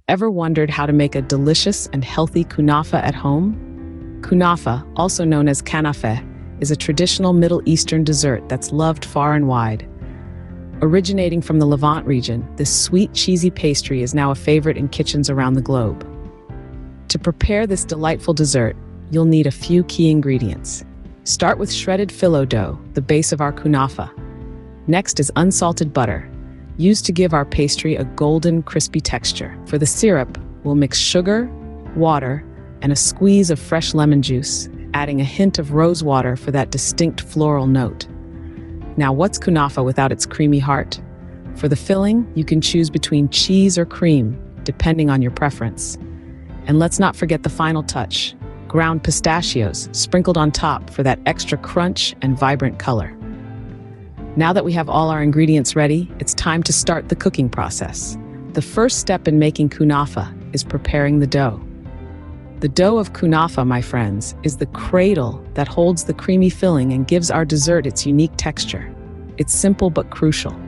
Ever wondered how to make a delicious and healthy kunafa at home? Kunafa, also known as kanafe, is a traditional Middle Eastern dessert that's loved far and wide. Originating from the Levant region, this sweet, cheesy pastry is now a favorite in kitchens around the globe. To prepare this delightful dessert, you'll need a few key ingredients. Start with shredded phyllo dough, the base of our kunafa. Next is unsalted butter, used to give our pastry a golden, crispy texture. For the syrup, we'll mix sugar, water, and a squeeze of fresh lemon juice, adding a hint of rose water for that distinct floral note. Now, what's kunafa without its creamy heart? For the filling, you can choose between cheese or cream, depending on your preference. And let's not forget the final touch, ground pistachios sprinkled on top for that extra crunch and vibrant color. Now that we have all our ingredients ready, it's time to start the cooking process. The first step in making kunafa is preparing the dough. The dough of kunafa, my friends, is the cradle that holds the creamy filling and gives our dessert its unique texture. It's simple but crucial.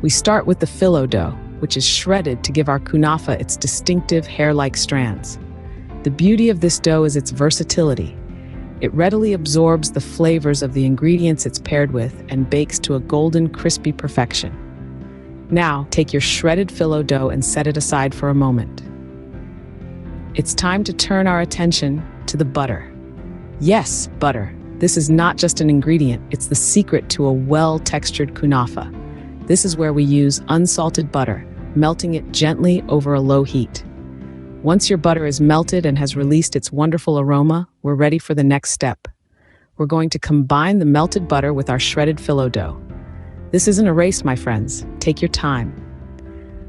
We start with the phyllo dough, which is shredded to give our kunafa its distinctive hair-like strands. The beauty of this dough is its versatility. It readily absorbs the flavors of the ingredients it's paired with and bakes to a golden, crispy perfection. Now, take your shredded phyllo dough and set it aside for a moment. It's time to turn our attention to the butter. Yes, butter. This is not just an ingredient, it's the secret to a well-textured kunafa. This is where we use unsalted butter, melting it gently over a low heat. Once your butter is melted and has released its wonderful aroma, we're ready for the next step. We're going to combine the melted butter with our shredded phyllo dough. This isn't a race, my friends. Take your time.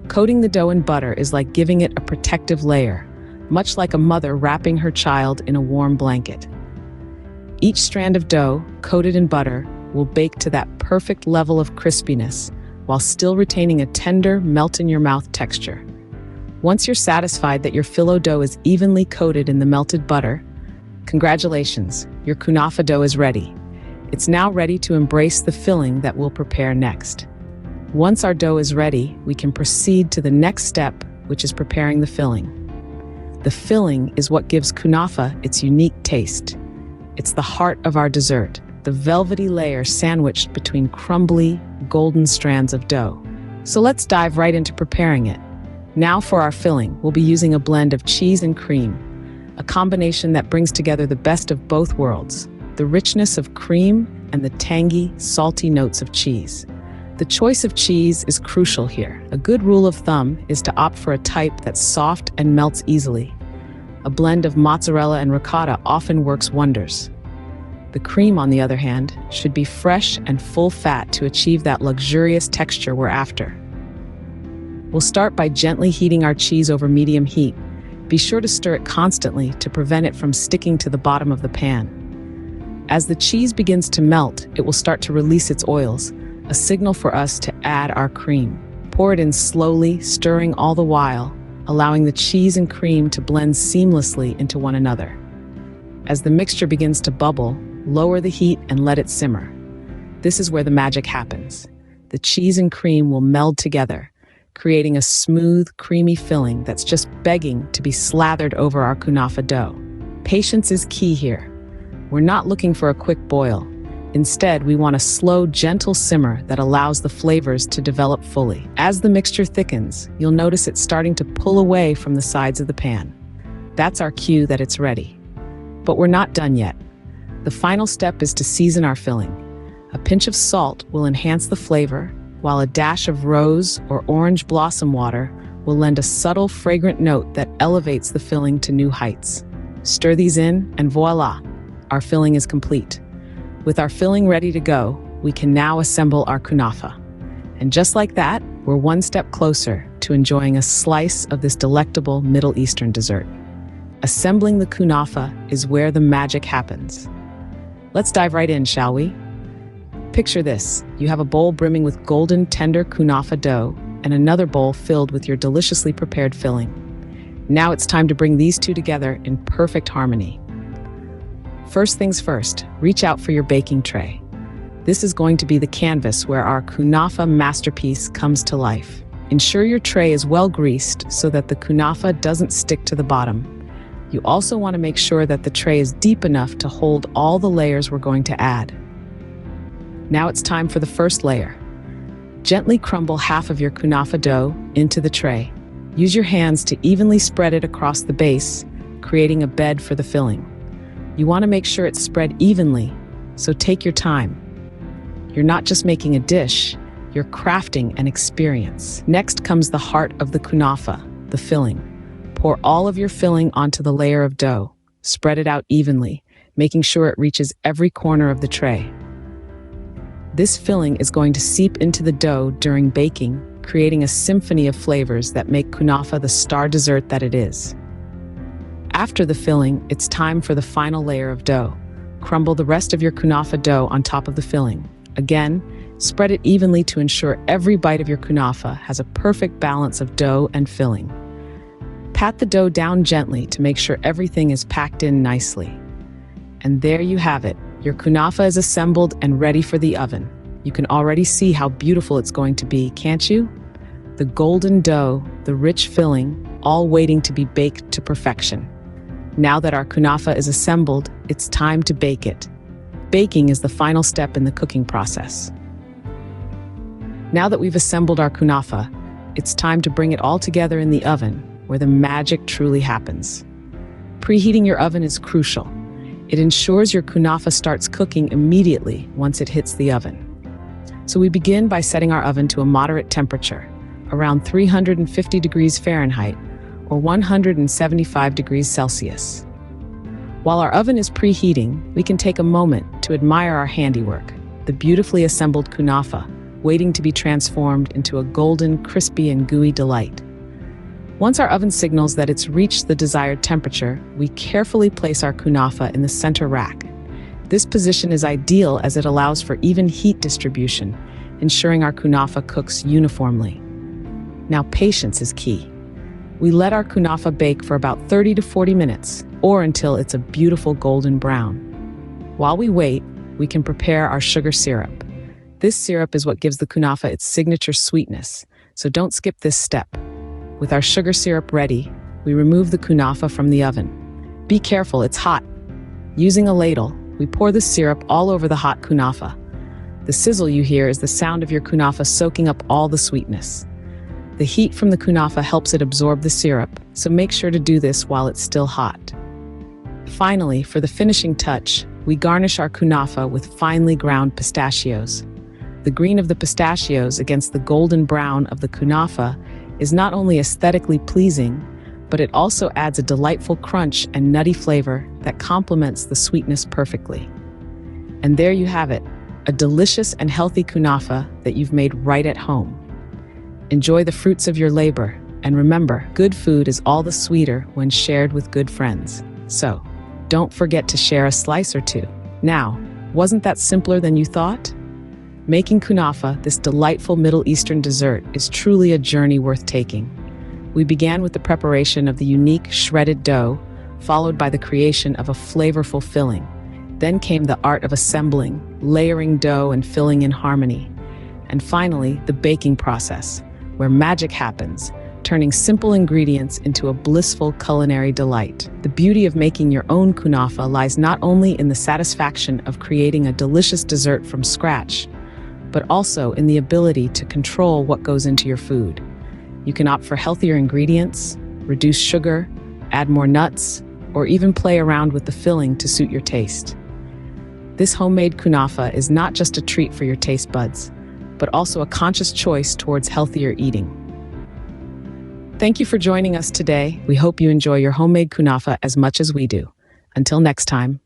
Coating the dough in butter is like giving it a protective layer, much like a mother wrapping her child in a warm blanket. Each strand of dough, coated in butter, will bake to that perfect level of crispiness, while still retaining a tender, melt-in-your-mouth texture. Once you're satisfied that your phyllo dough is evenly coated in the melted butter, congratulations, your kunafa dough is ready. It's now ready to embrace the filling that we'll prepare next. Once our dough is ready, we can proceed to the next step, which is preparing the filling. The filling is what gives kunafa its unique taste. It's the heart of our dessert, the velvety layer sandwiched between crumbly, golden strands of dough. So let's dive right into preparing it. Now for our filling, we'll be using a blend of cheese and cream, a combination that brings together the best of both worlds, the richness of cream and the tangy, salty notes of cheese. The choice of cheese is crucial here. A good rule of thumb is to opt for a type that's soft and melts easily. A blend of mozzarella and ricotta often works wonders. The cream, on the other hand, should be fresh and full fat to achieve that luxurious texture we're after. We'll start by gently heating our cheese over medium heat. Be sure to stir it constantly to prevent it from sticking to the bottom of the pan. As the cheese begins to melt, it will start to release its oils, a signal for us to add our cream. Pour it in slowly, stirring all the while, allowing the cheese and cream to blend seamlessly into one another. As the mixture begins to bubble, lower the heat and let it simmer. This is where the magic happens. The cheese and cream will meld together, creating a smooth, creamy filling that's just begging to be slathered over our kunafa dough. Patience is key here. We're not looking for a quick boil. Instead, we want a slow, gentle simmer that allows the flavors to develop fully. As the mixture thickens, you'll notice it starting to pull away from the sides of the pan. That's our cue that it's ready. But we're not done yet. The final step is to season our filling. A pinch of salt will enhance the flavor, while a dash of rose or orange blossom water will lend a subtle, fragrant note that elevates the filling to new heights. Stir these in, and voila, our filling is complete. With our filling ready to go, we can now assemble our kunafa. And just like that, we're one step closer to enjoying a slice of this delectable Middle Eastern dessert. Assembling the kunafa is where the magic happens. Let's dive right in, shall we? Picture this. You have a bowl brimming with golden, tender kunafa dough and another bowl filled with your deliciously prepared filling. Now it's time to bring these two together in perfect harmony. First things first, reach out for your baking tray. This is going to be the canvas where our kunafa masterpiece comes to life. Ensure your tray is well greased so that the kunafa doesn't stick to the bottom. You also want to make sure that the tray is deep enough to hold all the layers we're going to add. Now it's time for the first layer. Gently crumble half of your kunafa dough into the tray. Use your hands to evenly spread it across the base, creating a bed for the filling. You want to make sure it's spread evenly, so take your time. You're not just making a dish, you're crafting an experience. Next comes the heart of the kunafa, the filling. Pour all of your filling onto the layer of dough. Spread it out evenly, making sure it reaches every corner of the tray. This filling is going to seep into the dough during baking, creating a symphony of flavors that make kunafa the star dessert that it is. After the filling, it's time for the final layer of dough. Crumble the rest of your kunafa dough on top of the filling. Again, spread it evenly to ensure every bite of your kunafa has a perfect balance of dough and filling. Pat the dough down gently to make sure everything is packed in nicely. And there you have it. Your kunafa is assembled and ready for the oven. You can already see how beautiful it's going to be, can't you? The golden dough, the rich filling, all waiting to be baked to perfection. Now that our kunafa is assembled, it's time to bake it. Baking is the final step in the cooking process. Now that we've assembled our kunafa, it's time to bring it all together in the oven, where the magic truly happens. Preheating your oven is crucial. It ensures your kunafa starts cooking immediately once it hits the oven. So we begin by setting our oven to a moderate temperature, around 350 degrees Fahrenheit or 175 degrees Celsius. While our oven is preheating, we can take a moment to admire our handiwork, the beautifully assembled kunafa, waiting to be transformed into a golden, crispy, and gooey delight. Once our oven signals that it's reached the desired temperature, we carefully place our kunafa in the center rack. This position is ideal as it allows for even heat distribution, ensuring our kunafa cooks uniformly. Now, patience is key. We let our kunafa bake for about 30 to 40 minutes, or until it's a beautiful golden brown. While we wait, we can prepare our sugar syrup. This syrup is what gives the kunafa its signature sweetness, so don't skip this step. With our sugar syrup ready, we remove the kunafa from the oven. Be careful, it's hot. Using a ladle, we pour the syrup all over the hot kunafa. The sizzle you hear is the sound of your kunafa soaking up all the sweetness. The heat from the kunafa helps it absorb the syrup, so make sure to do this while it's still hot. Finally, for the finishing touch, we garnish our kunafa with finely ground pistachios. The green of the pistachios against the golden brown of the kunafa is not only aesthetically pleasing, but it also adds a delightful crunch and nutty flavor that complements the sweetness perfectly. And there you have it, a delicious and healthy kunafa that you've made right at home. Enjoy the fruits of your labor, and remember, good food is all the sweeter when shared with good friends. So, don't forget to share a slice or two. Now, wasn't that simpler than you thought? Making kunafa, this delightful Middle Eastern dessert, is truly a journey worth taking. We began with the preparation of the unique shredded dough, followed by the creation of a flavorful filling. Then came the art of assembling, layering dough and filling in harmony. And finally, the baking process, where magic happens, turning simple ingredients into a blissful culinary delight. The beauty of making your own kunafa lies not only in the satisfaction of creating a delicious dessert from scratch, but also in the ability to control what goes into your food. You can opt for healthier ingredients, reduce sugar, add more nuts, or even play around with the filling to suit your taste. This homemade kunafa is not just a treat for your taste buds, but also a conscious choice towards healthier eating. Thank you for joining us today. We hope you enjoy your homemade kunafa as much as we do. Until next time.